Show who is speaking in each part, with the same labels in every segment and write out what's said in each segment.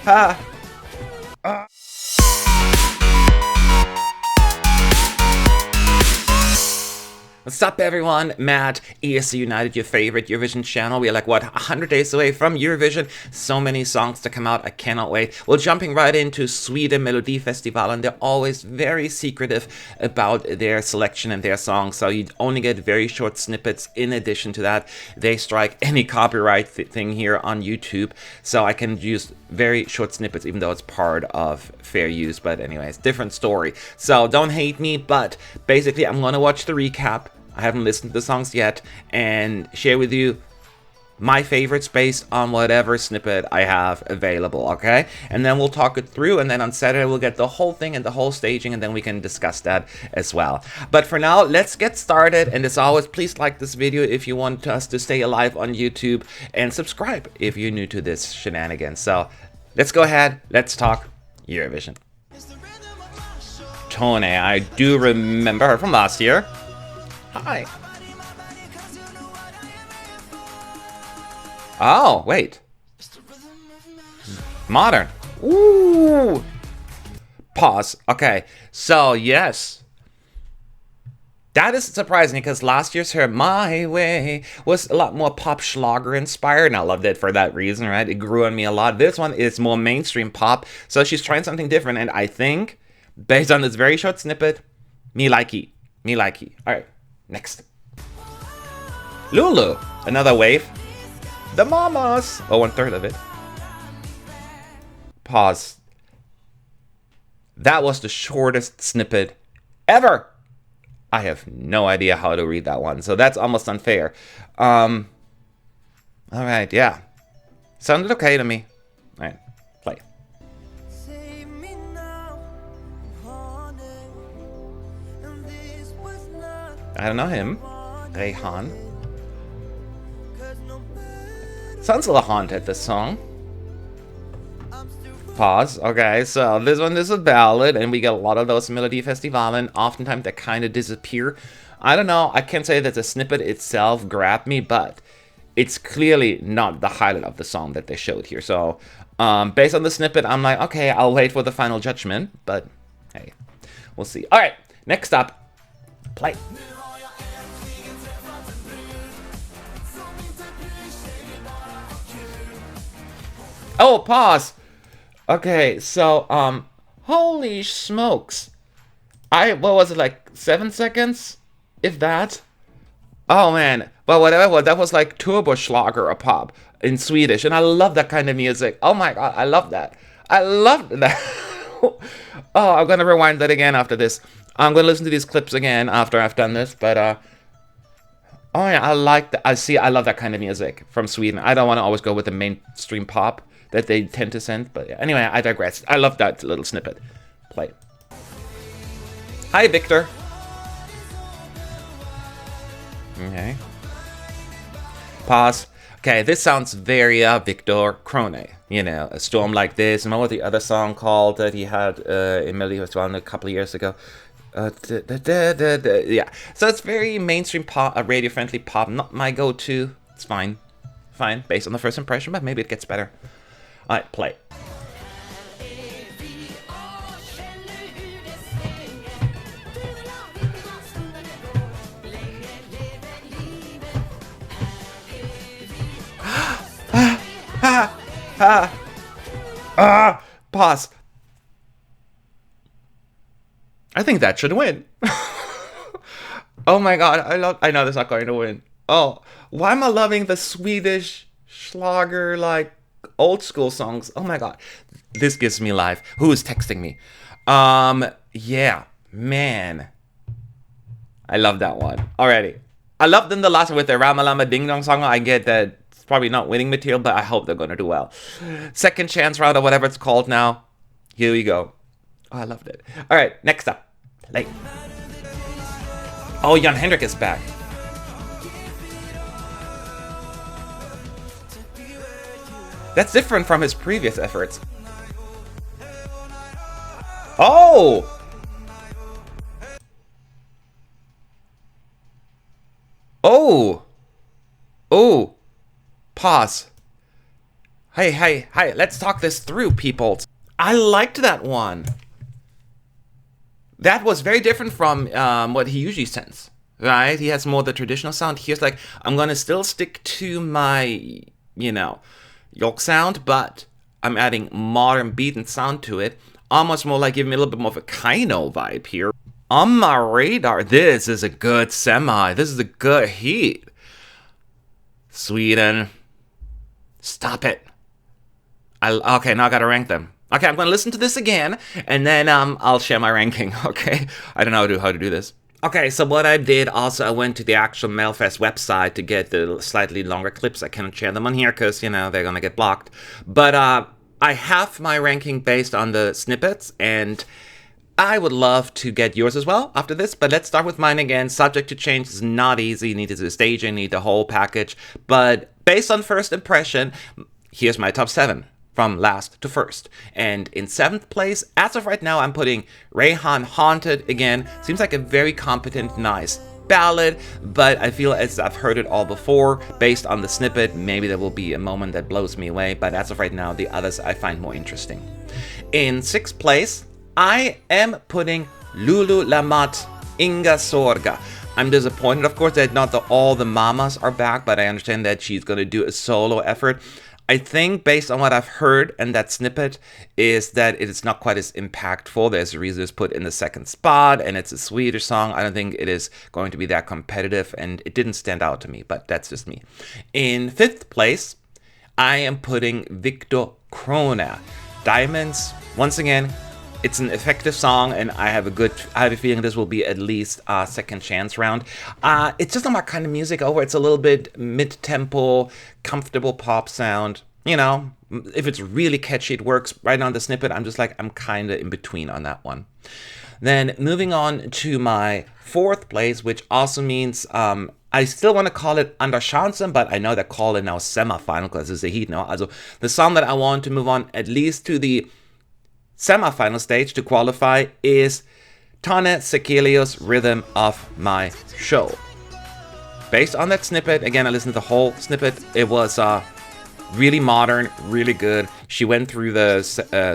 Speaker 1: ha. What's up, everyone? Matt, ESC United, your favorite Eurovision channel. We are like, what, 100 days away from Eurovision. So many songs to come out. I cannot wait. Well, jumping right into Sweden Melodifestivalen. They're always very secretive about their selection and their songs, so you only get very short snippets. In addition to that, they strike any copyright thing here on YouTube, so I can use very short snippets, even though it's part of fair use. But anyways, different story. So don't hate me, but basically I'm going to watch the recap. I haven't listened to the songs yet, and share with you my favorites based on whatever snippet I have available, okay? And then we'll talk it through, and then on Saturday we'll get the whole thing and the whole staging, and then we can discuss that as well. But for now, let's get started, and as always, please like this video if you want us to stay alive on YouTube, and subscribe if you're new to this shenanigans. So let's go ahead, let's talk Eurovision. Crone, I do remember her from last year. Hi. Oh, wait. Modern. Ooh. Pause. Okay. So, yes. That is surprising because last year's her My Way was a lot more pop Schlager inspired, and I loved it for that reason, right? It grew on me a lot. This one is more mainstream pop, so she's trying something different, and I think, based on this very short snippet, me likey. Me likey. All right. Next. Loulou, another wave. The Mamas. Oh, 1/3 of it. Pause. That was the shortest snippet ever. I have no idea how to read that one, so that's almost unfair. All right, yeah. Sounded okay to me. All right, play. I don't know him. Rejhan. Sounds a little haunted, this song. Pause. Okay, so this one is a ballad, and we get a lot of those Melodifestivalen. Oftentimes they kind of disappear. I don't know, I can't say that the snippet itself grabbed me, but it's clearly not the highlight of the song that they showed here. So, based on the snippet, I'm like, okay, I'll wait for the final judgment, but hey, we'll see. All right, next up, play. Oh, pause. Okay, so, holy smokes. What was it, like 7 seconds? If that? Oh, man. But whatever it was, that was like Turbo Schlager a pop in Swedish. And I love that kind of music. Oh my god, I love that. I love that. Oh, I'm gonna rewind that again after this. I'm gonna listen to these clips again after I've done this, but, oh yeah, I like that. I love that kind of music from Sweden. I don't want to always go with the mainstream pop that they tend to send, but yeah. Anyway, I digress. I love that little snippet. Play. Hi, Victor. Okay. Pause. Okay, this sounds very Victor Crone. You know, A Storm Like This. And what was the other song called that he had in Melodifestivalen a couple of years ago? Yeah. So it's very mainstream pop, radio-friendly pop. Not my go-to. It's fine. Fine, based on the first impression, but maybe it gets better. Alright, play. Pause. I think that should win. Oh my god, I know that's not going to win. Oh, why am I loving the Swedish Schlager, like, old school songs? Oh my god. This gives me life. Who is texting me? Yeah, man. I love that one already. I loved them the last one with the Rama Lama Ding Dong song. I get that it's probably not winning material, but I hope they're gonna do well. Second chance round or whatever it's called now. Here we go. Oh, I loved it. Alright, next up. Play. Oh, Henrik is back. That's different from his previous efforts. Oh! Oh! Oh! Pause. Hey, let's talk this through, people. I liked that one. That was very different from what he usually sends, right? He has more the traditional sound. Here's like, I'm gonna still stick to my, York sound, but I'm adding modern beat and sound to it. Almost more like giving me a little bit more of a Kaino vibe here. On my radar, this is a good semi. This is a good heat. Sweden. Stop it. Okay, now I gotta rank them. Okay, I'm gonna listen to this again, and then I'll share my ranking, okay? I don't know how to do this. Okay, so what I did also, I went to the actual Melfest website to get the slightly longer clips. I cannot share them on here because, they're gonna get blocked. But I have my ranking based on the snippets, and I would love to get yours as well after this, but let's start with mine again. Subject to change is not easy. You need to do the staging, you need the whole package. But based on first impression, here's my top 7 from last to first. And in 7th place, as of right now, I'm putting Rejhan Haunted again. Seems like a very competent, nice ballad, but I feel as I've heard it all before. Based on the snippet, maybe there will be a moment that blows me away, but as of right now, the others I find more interesting. In 6th place, I am putting Loulou Lamotte, Inga, Sorger. I'm disappointed, of course, that not all the mamas are back, but I understand that she's going to do a solo effort. I think, based on what I've heard and that snippet, is that it is not quite as impactful. There's a reason it's put in the 2nd spot, and it's a Swedish song. I don't think it is going to be that competitive, and it didn't stand out to me, but that's just me. In 5th place, I am putting Victor Crone, Diamonds. Once again, it's an effective song, and I have a feeling this will be at least a second chance round. It's just not my kind of music. It's a little bit mid-tempo, comfortable pop sound. If it's really catchy, it works. Right now on the snippet, I'm just like, I'm kind of in between on that one. Then moving on to my 4th place, which also means I still want to call it Under Chancen, but I know they call it now semi-final because it's a heat now. Also, the song that I want to move on at least to the semi-final stage to qualify is Tane Sekelius, Rhythm of My Show. Based on that snippet, again, I listened to the whole snippet. It was really modern, really good. She went through the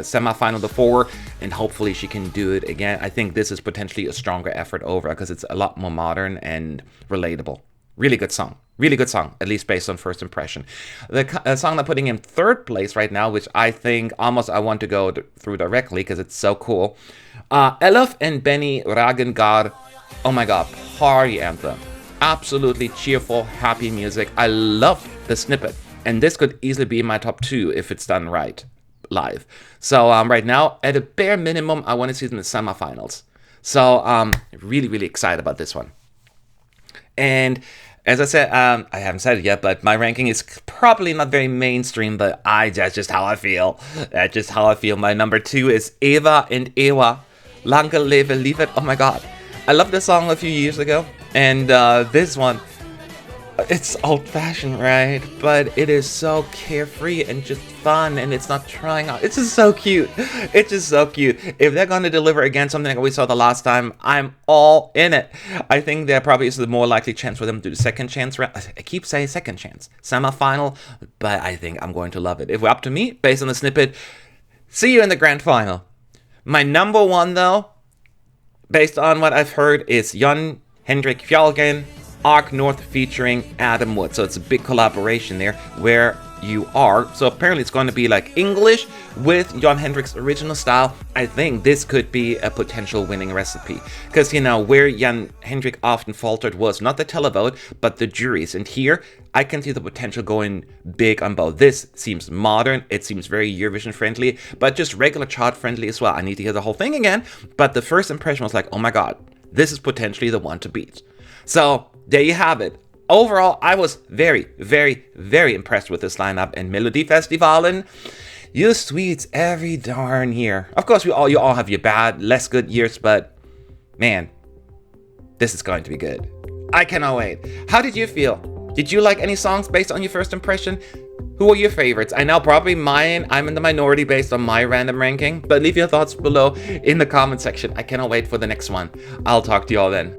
Speaker 1: semi-final before, and hopefully she can do it again. I think this is potentially a stronger effort over because it's a lot more modern and relatable. Really good song. Really good song, at least based on first impression. The song I'm putting in 3rd place right now, which I think almost I want to go through directly because it's so cool. Elov and Beny, Raggen, oh my god, party anthem. Absolutely cheerful, happy music. I love the snippet. And this could easily be my top 2 if it's done right, live. So right now, at a bare minimum, I want to see them in the semifinals. So really, really excited about this one. And as I said, I haven't said it yet, but my ranking is probably not very mainstream, but that's just how I feel. That's just how I feel. My number 2 is Eva and Ewa, Länge, leve, livet. Oh my god. I loved this song a few years ago, and this one, it's old-fashioned, right? But it is so carefree and just fun, and it's not trying out. It's just so cute. It's just so cute. If they're going to deliver again something like we saw the last time, I'm all in it. I think there probably is the more likely chance for them to do the second chance round. I keep saying second chance. Semi-final, but I think I'm going to love it. If we're up to me, based on the snippet, see you in the grand final. My number 1, though, based on what I've heard, is Henrik Fjällgren, Arc North featuring Adam Wood. So it's a big collaboration there where you are. So apparently it's going to be like English with Jon Henrik's original style. I think this could be a potential winning recipe. Because, where Jon Henrik often faltered was not the televote, but the juries. And here, I can see the potential going big on both. This seems modern. It seems very Eurovision friendly, but just regular chart friendly as well. I need to hear the whole thing again. But the first impression was like, oh my god, this is potentially the one to beat. So there you have it. Overall, I was very, very, very impressed with this lineup, and Melodifestivalen, you Swedes every darn year. Of course, you all have your bad, less good years, but man, this is going to be good. I cannot wait. How did you feel? Did you like any songs based on your first impression? Who are your favorites? I know probably mine. I'm in the minority based on my random ranking, but leave your thoughts below in the comment section. I cannot wait for the next one. I'll talk to you all then.